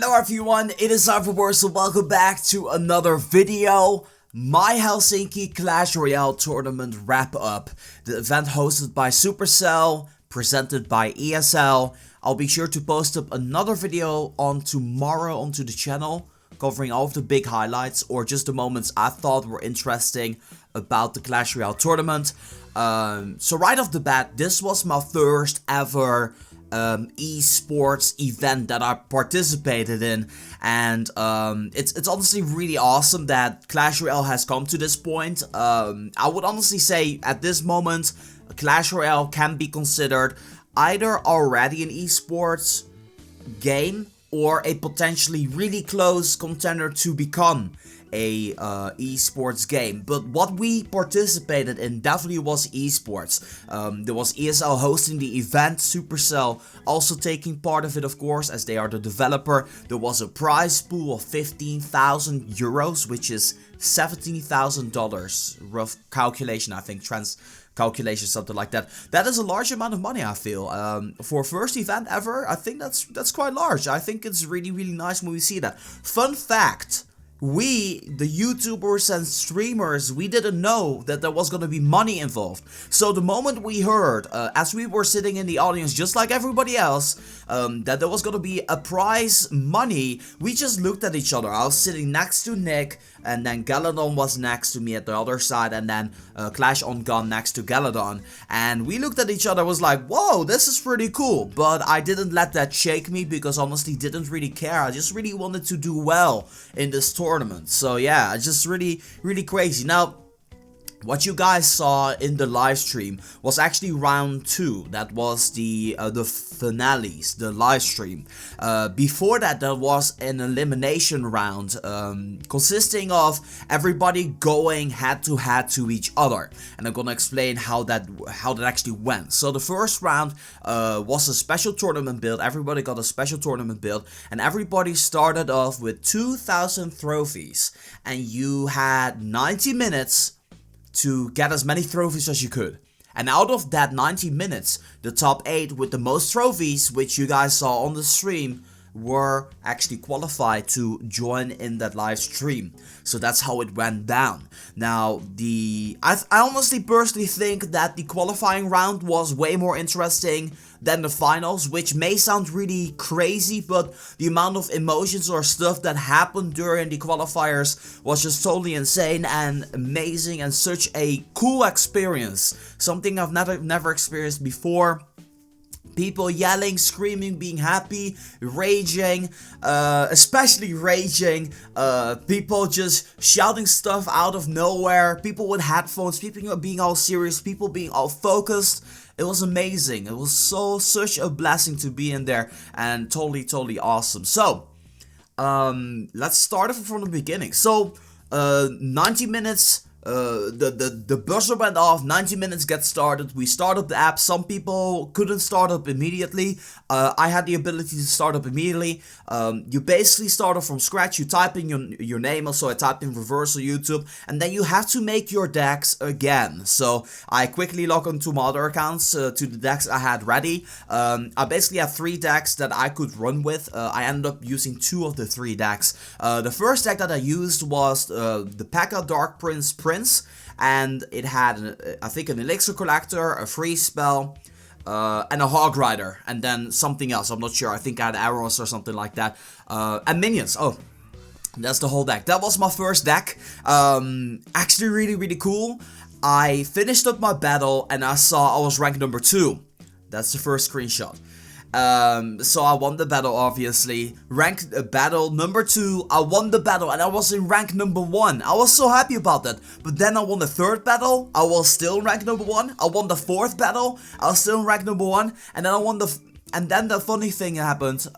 Hello everyone, it is Cyberwar, so welcome back to another video. My Helsinki Clash Royale tournament wrap up. The event hosted by Supercell, presented by ESL. I'll be sure to post up another video on tomorrow onto the channel, covering all of the big highlights or just the moments I thought were interesting about the Clash Royale tournament. So right off the bat, this was my first ever esports event that I participated in, and it's honestly really awesome that Clash Royale has come to this point. I would honestly say at this moment Clash Royale can be considered either already an esports game or a potentially really close contender to become a esports game. But what we participated in definitely was esports. There was ESL hosting the event, Supercell also taking part of it, of course, as they are the developer. There was a prize pool of 15,000 euros, which is $70,000, rough calculation, I think, calculation, something like that. That is a large amount of money, I feel. For a first event ever, I think that's quite large. I think it's really nice when we see that. Fun fact: we, the YouTubers and streamers, we didn't know that there was going to be money involved. So the moment we heard, as we were sitting in the audience just like everybody else, that there was going to be a prize money, we just looked at each other. I was sitting next to Nick, and then Galadon was next to me at the other side, and then Clash on Gun next to Galadon. And we looked at each other, was like, whoa, this is pretty cool. But I didn't let that shake me, because honestly didn't really care. I just really wanted to do well in this tournament. So yeah, just really crazy. Now, what you guys saw in the live stream was actually round 2. That was the finales, the live stream. Before that, there was an elimination round consisting of everybody going head to head to each other, and I'm gonna explain how that actually went. So the first round was a special tournament build. Everybody got a special tournament build, and everybody started off with 2,000 trophies, and you had 90 minutes to get as many trophies as you could. And out of that 90 minutes, the top 8 with the most trophies, which you guys saw on the stream, were actually qualified to join in that live stream. So that's how it went down. Now, I honestly personally think that the qualifying round was way more interesting than the finals, which may sound really crazy, but the amount of emotions or stuff that happened during the qualifiers was just totally insane and amazing, and such a cool experience. Something I've never experienced before. People yelling, screaming, being happy, raging, especially raging, people just shouting stuff out of nowhere, people with headphones, people being all serious, people being all focused. It was amazing. It was such a blessing to be in there, and totally awesome. So, let's start from the beginning. So, 90 minutes. The buzzer went off, 90 minutes get started, we started the app. Some people couldn't start up immediately. I had the ability to start up immediately. You basically start off from scratch, you type in your name. Also I typed in reversal YouTube, and then you have to make your decks again. So I quickly log onto my other accounts to the decks I had ready. I basically had 3 decks that I could run with. I ended up using 2 of the 3 decks. The first deck that I used was the P.E.K.K.A. Dark Prince, and it had, I think, an Elixir Collector, a Freeze Spell, and a Hog Rider, and then something else, I'm not sure. I think I had arrows or something like that, and minions. Oh, that's the whole deck. That was my first deck. Actually really cool. I finished up my battle, and I saw I was ranked number 2. That's the first screenshot. So I won the battle, obviously. Ranked battle number 2, I won the battle, and I was in rank number 1. I was so happy about that. But then I won the 3rd battle, I was still in rank number 1. I won the 4th battle, I was still in rank number 1. And then I won and then the funny thing happened.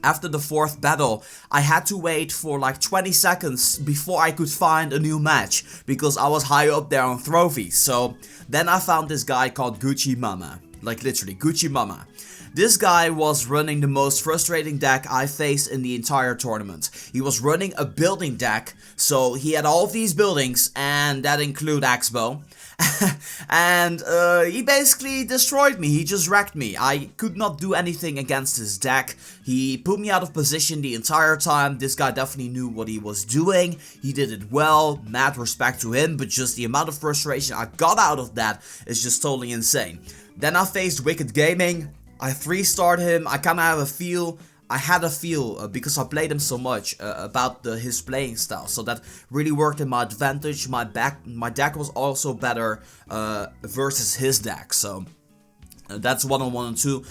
After the 4th battle, I had to wait for like 20 seconds before I could find a new match, because I was high up there on trophies. So then I found this guy called Gucci Mama. Like literally, Gucci Mama. This guy was running the most frustrating deck I faced in the entire tournament. He was running a building deck, so he had all of these buildings, and that include Expo. And he basically destroyed me. He just wrecked me. I could not do anything against his deck. He put me out of position the entire time. This guy definitely knew what he was doing. He did it well. Mad respect to him, but just the amount of frustration I got out of that is just totally insane. Then I faced Wicked Gaming. I 3-starred him. I kind of have a feel. I had a feel because I played him so much about his playing style, so that really worked in my advantage. My deck was also better versus his deck, so that's 1-on-1 and 2.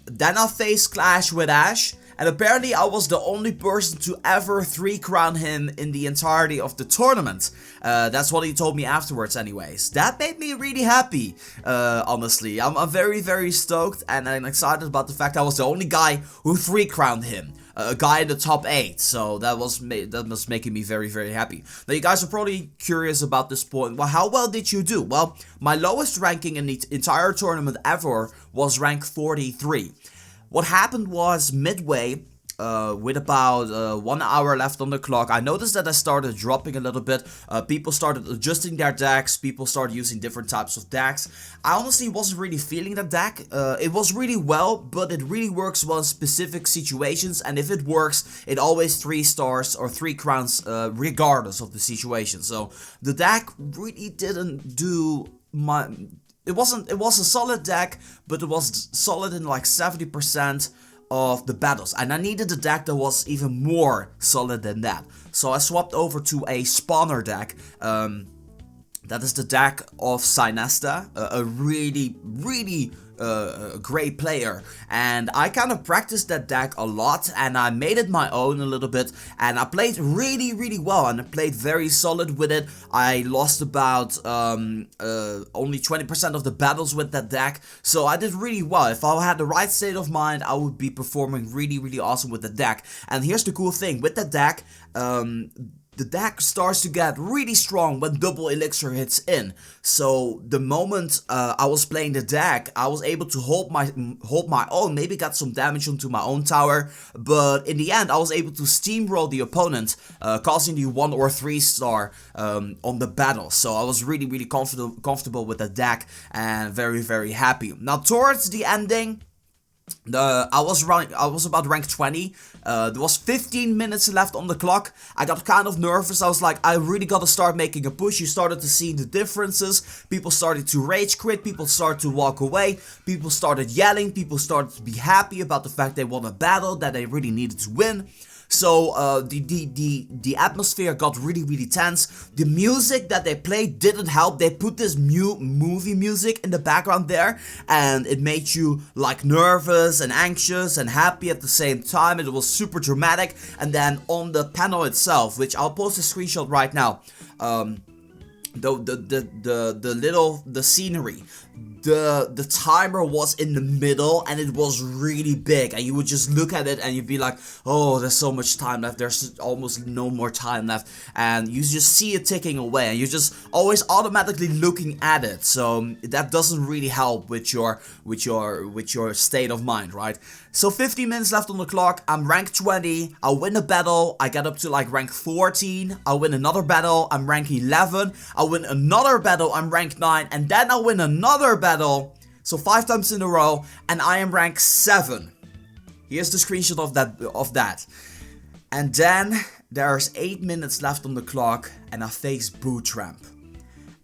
Then I faced Clash with Ash, and apparently I was the only person to ever 3-crown him in the entirety of the tournament. That's what he told me afterwards anyways. That made me really happy, honestly. I'm very, very stoked, and I'm excited about the fact I was the only guy who 3-crowned him. A guy in the top 8, so that was making me very, very happy. Now you guys are probably curious about this point. Well, how well did you do? Well, my lowest ranking in the entire tournament ever was rank 43. What happened was midway, with about 1 hour left on the clock, I noticed that I started dropping a little bit. People started adjusting their decks. People started using different types of decks. I honestly wasn't really feeling that deck. It was really well, but it really works well in specific situations. And if it works, it always 3 stars or 3 crowns, regardless of the situation. So the deck really didn't do my... It was a solid deck, but it was solid in like 70% of the battles, and I needed a deck that was even more solid than that. So I swapped over to a spawner deck. That is the deck of Sinesta, a really great player, and I kind of practiced that deck a lot, and I made it my own a little bit, and I played really well, and I played very solid with it. I lost about only 20% of the battles with that deck, so I did really well. If I had the right state of mind, I would be performing really awesome with the deck. And here's the cool thing with the deck, the deck starts to get really strong when double elixir hits in. So the moment I was playing the deck, I was able to hold my own, maybe got some damage onto my own tower, but in the end I was able to steamroll the opponent, causing the 1 or 3 star on the battle. So I was really comfortable with the deck and very happy. Now towards the ending, I was about rank 20. There was 15 minutes left on the clock. I got kind of nervous. I was like, I really gotta start making a push. You started to see the differences. People started to rage quit. People started to walk away. People started yelling. People started to be happy about the fact they won a battle that they really needed to win. So the atmosphere got really tense. The music that they played didn't help. They put this movie music in the background there, and it made you like nervous and anxious and happy at the same time. It was super dramatic. And then on the panel itself, which I'll post a screenshot right now, the scenery, the timer was in the middle, and it was really big, and you would just look at it and you'd be like, oh, there's so much time left, there's almost no more time left, and you just see it ticking away, and you're just always automatically looking at it. So that doesn't really help with your state of mind, right? So 15 minutes left on the clock. I'm rank 20. I win a battle. I get up to like rank 14. I win another battle. I'm rank 11. I win another battle. I'm rank 9. And then I win another battle. So 5 times in a row. And I am rank 7. Here's the screenshot of that. And then there's 8 minutes left on the clock. And I face Bootramp.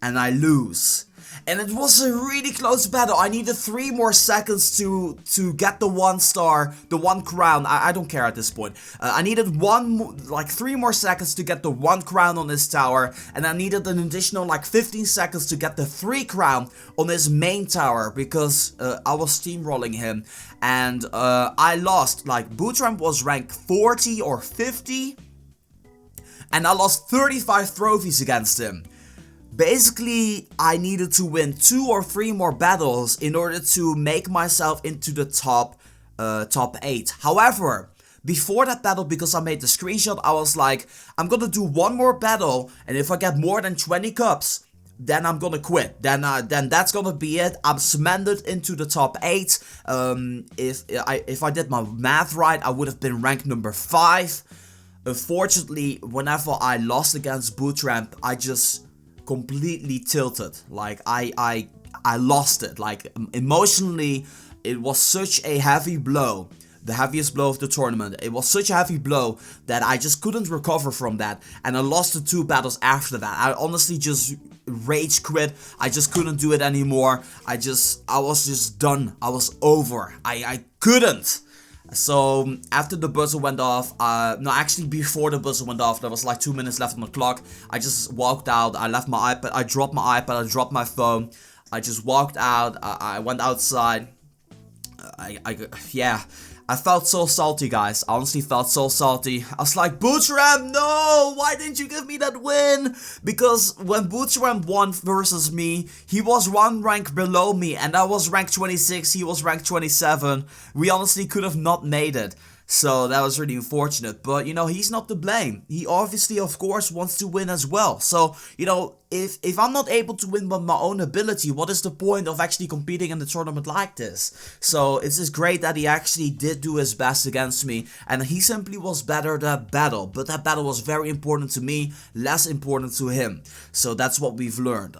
And I lose. And it was a really close battle. I needed 3 more seconds to get the 1 star, the 1 crown. I don't care at this point. I needed 3 more seconds to get the 1 crown on his tower. And I needed an additional like 15 seconds to get the 3 crown on his main tower, because I was steamrolling him. And I lost. Like, Bootramp was rank 40 or 50. And I lost 35 trophies against him. Basically, I needed to win 2 or 3 more battles in order to make myself into the top 8. However, before that battle, because I made the screenshot, I was like, I'm gonna do 1 more battle, and if I get more than 20 cups, then I'm gonna quit. Then that's gonna be it. I'm cemented into the top 8. If I did my math right, I would have been ranked number 5. Unfortunately, whenever I lost against Bootramp, I just completely tilted. Like I lost it. Like emotionally, it was such a heavy blow. The heaviest blow of the tournament. It was such a heavy blow that I just couldn't recover from that. And I lost the 2 battles after that. I honestly just rage quit. I just couldn't do it anymore. I was just done. I was over. I couldn't. So after the buzzer went off, no, actually before the buzzer went off, there was like 2 minutes left on the clock. I just walked out. I left my iPad. I dropped my iPad. I dropped my phone. I just walked out. I went outside. Yeah. I felt so salty, guys. I honestly felt so salty. I was like, Bootram, no! Why didn't you give me that win? Because when Bootram won versus me, he was 1 rank below me, and I was rank 26, he was rank 27. We honestly could have not made it. So that was really unfortunate. But, you know, he's not to blame. He obviously, of course, wants to win as well. So, you know, if I'm not able to win by my own ability, what is the point of actually competing in a tournament like this? So it's just great that he actually did do his best against me, and he simply was better that battle. But that battle was very important to me, less important to him. So that's what we've learned.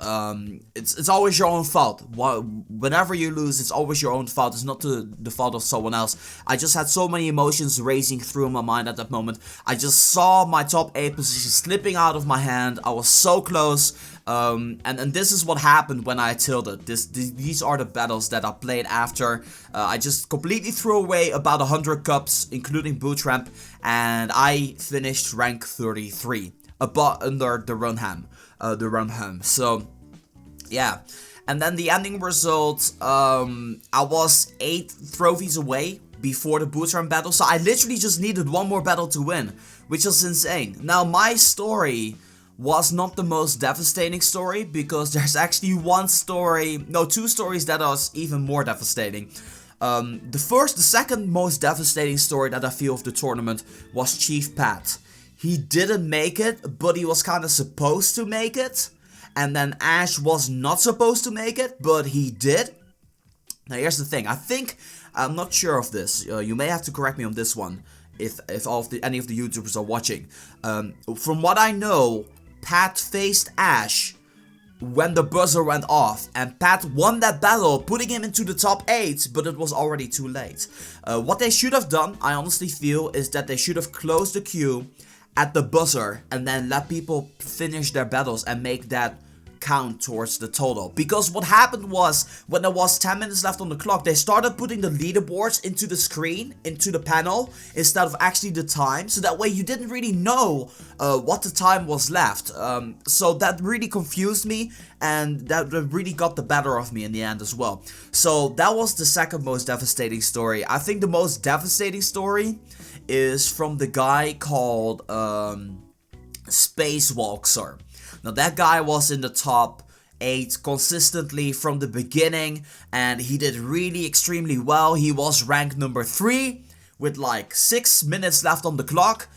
It's always your own fault. Whenever you lose, it's always your own fault. It's not the fault of someone else. I just had so many emotions racing through my mind at that moment. I just saw my top 8 position slipping out of my hand. I was so close. And this is what happened when I tilted. These are the battles that I played after. I just completely threw away about 100 cups, including boot ramp, and I finished rank 33, about under the Runham. So yeah, and then the ending result, I was 8 trophies away before the boot ramp battle, so I literally just needed 1 more battle to win, which was insane. Now my story was not the most devastating story, because there's actually 2 stories that are even more devastating. The second most devastating story that I feel of the tournament was Chief Pat. He didn't make it, but he was kind of supposed to make it. And then Ash was not supposed to make it, but he did. Now here's the thing, I'm not sure of this, you may have to correct me on this one, if any of the YouTubers are watching. From what I know, Pat faced Ash when the buzzer went off, and Pat won that battle, putting him into the top 8, but it was already too late. What they should have done, I honestly feel, is that they should have closed the queue at the buzzer and then let people finish their battles and make that count towards the total. Because what happened was, when there was 10 minutes left on the clock, they started putting the leaderboards into the screen, into the panel, instead of actually the time, so that way you didn't really know what the time was left. So that really confused me, and that really got the better of me in the end as well. So that was the second most devastating story. I think the most devastating story is from the guy called Spacewalker. Now that guy was in the top 8 consistently from the beginning, and he did really extremely well. He was ranked number 3 with like 6 minutes left on the clock,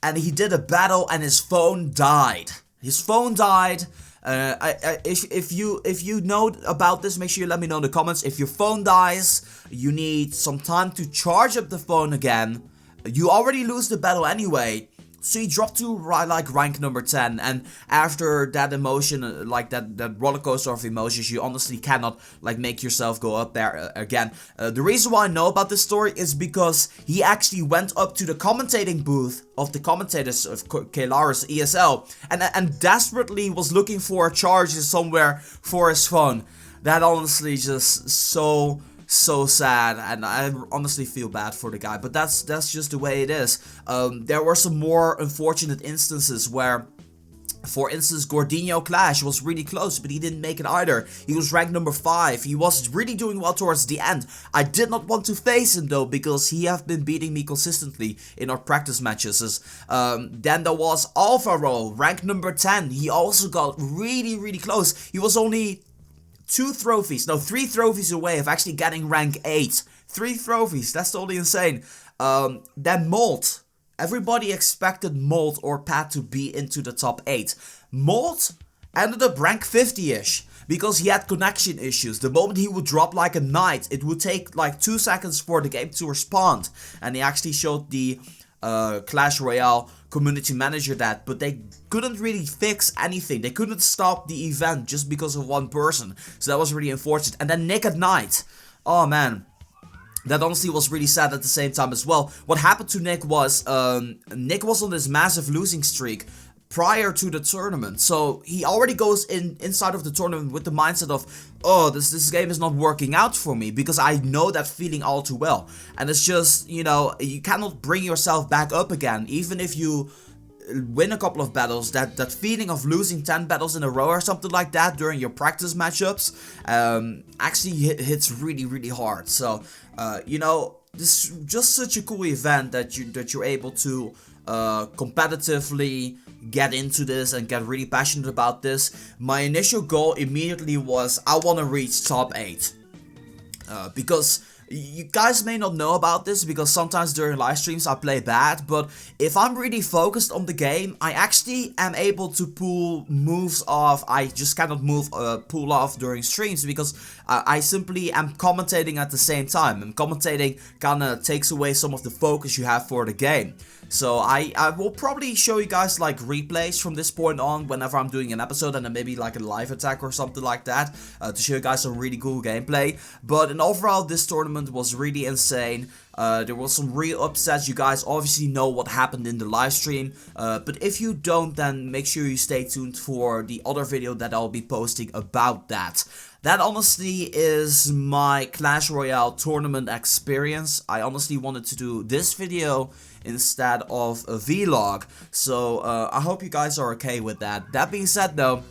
and he did a battle and his phone died. His phone died. If you know about this, make sure you let me know in the comments. If your phone dies, you need some time to charge up the phone again. You already lose the battle anyway. So he dropped to like rank number 10, and after that emotion, like that roller coaster of emotions, you honestly cannot like make yourself go up there again. The reason why I know about this story is because he actually went up to the commentating booth of the commentators of Kelaris ESL and desperately was looking for a charge somewhere for his phone. That honestly just so sad, and I honestly feel bad for the guy, but that's just the way it is. There were some more unfortunate instances where, for instance, Gordinho Clash was really close, but he didn't make it either. He was ranked number 5. He was really doing well towards the end. I did not want to face him though, because he have been beating me consistently in our practice matches. Then there was Alvaro, ranked number 10. He also got really close. He was only 3 trophies away of actually getting rank 8. 3 trophies, that's totally insane. Then Molt. Everybody expected Molt or Pat to be into the top 8. Molt ended up rank 50-ish, because he had connection issues. The moment he would drop like a knight, it would take like 2 seconds for the game to respond. And he actually showed the Clash Royale community manager that, but they couldn't really fix anything. They couldn't stop the event just because of one person. So that was really unfortunate. And then Nick at Night. Oh man. That honestly was really sad at the same time as well. What happened to Nick was on this massive losing streak prior to the tournament. So he already goes inside of the tournament with the mindset of, oh, this game is not working out for me, because I know that feeling all too well. And it's just, you know, you cannot bring yourself back up again. Even if you win a couple of battles, that feeling of losing 10 battles in a row or something like that during your practice matchups actually hits really hard. So you know, this is just such a cool event that you're able to competitively get into this and get really passionate about this. My initial goal immediately was I want to reach top 8 because you guys may not know about this, because sometimes during live streams I play bad, but if I'm really focused on the game, I actually am able to pull moves off. I just cannot pull off during streams, because I simply am commentating at the same time, and commentating kinda takes away some of the focus you have for the game. So I will probably show you guys like replays from this point on whenever I'm doing an episode, and then maybe like a live attack or something like that to show you guys some really cool gameplay. But in overall, this tournament was really insane. There was some real upsets. You guys obviously know what happened in the live stream, but if you don't, then make sure you stay tuned for the other video that I'll be posting about that. That honestly is my Clash Royale tournament experience. I honestly wanted to do this video instead of a vlog, so I hope you guys are okay with that. That being said though,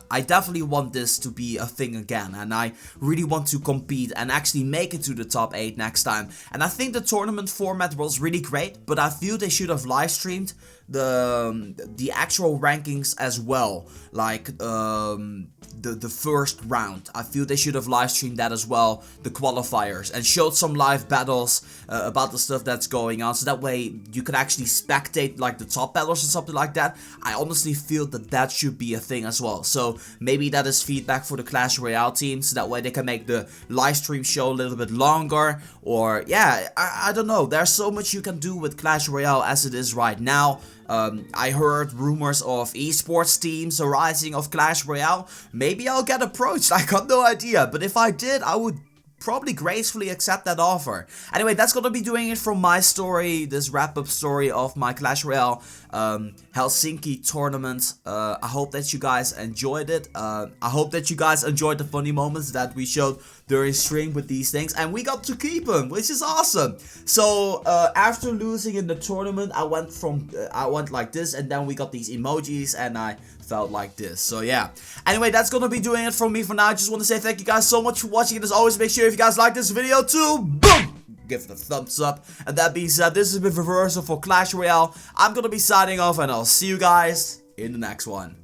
I definitely want this to be a thing again, and I really want to compete and actually make it to the top 8 next time. And I think the tournament format was really great, but I feel they should have live streamed the actual rankings as well, like the first round. I feel they should have live streamed that as well, the qualifiers, and showed some live battles about the stuff that's going on, so that way you could actually spectate like the top battles or something like that. I honestly feel that that should be a thing as well. So maybe that is feedback for the Clash Royale team, so that way they can make the live stream show a little bit longer, or yeah, I don't know. There's so much you can do with Clash Royale as it is right now. I heard rumors of esports teams arising of Clash Royale. Maybe I'll get approached, I got no idea, but if I did, I would probably gracefully accept that offer. Anyway, that's gonna be doing it from my story, this wrap-up story of my Clash Royale Helsinki tournament. I hope that you guys enjoyed it. I hope that you guys enjoyed the funny moments that we showed during stream with these things, and we got to keep them, which is awesome. So after losing in the tournament, I went like this, and then we got these emojis, and I felt like this. So yeah, anyway, that's gonna be doing it from me for now. I just want to say thank you guys so much for watching, and as always, make sure if you guys like this video to boom, give it a thumbs up. And that being said, this has been Reversal for Clash Royale. I'm gonna be signing off, and I'll see you guys in the next one.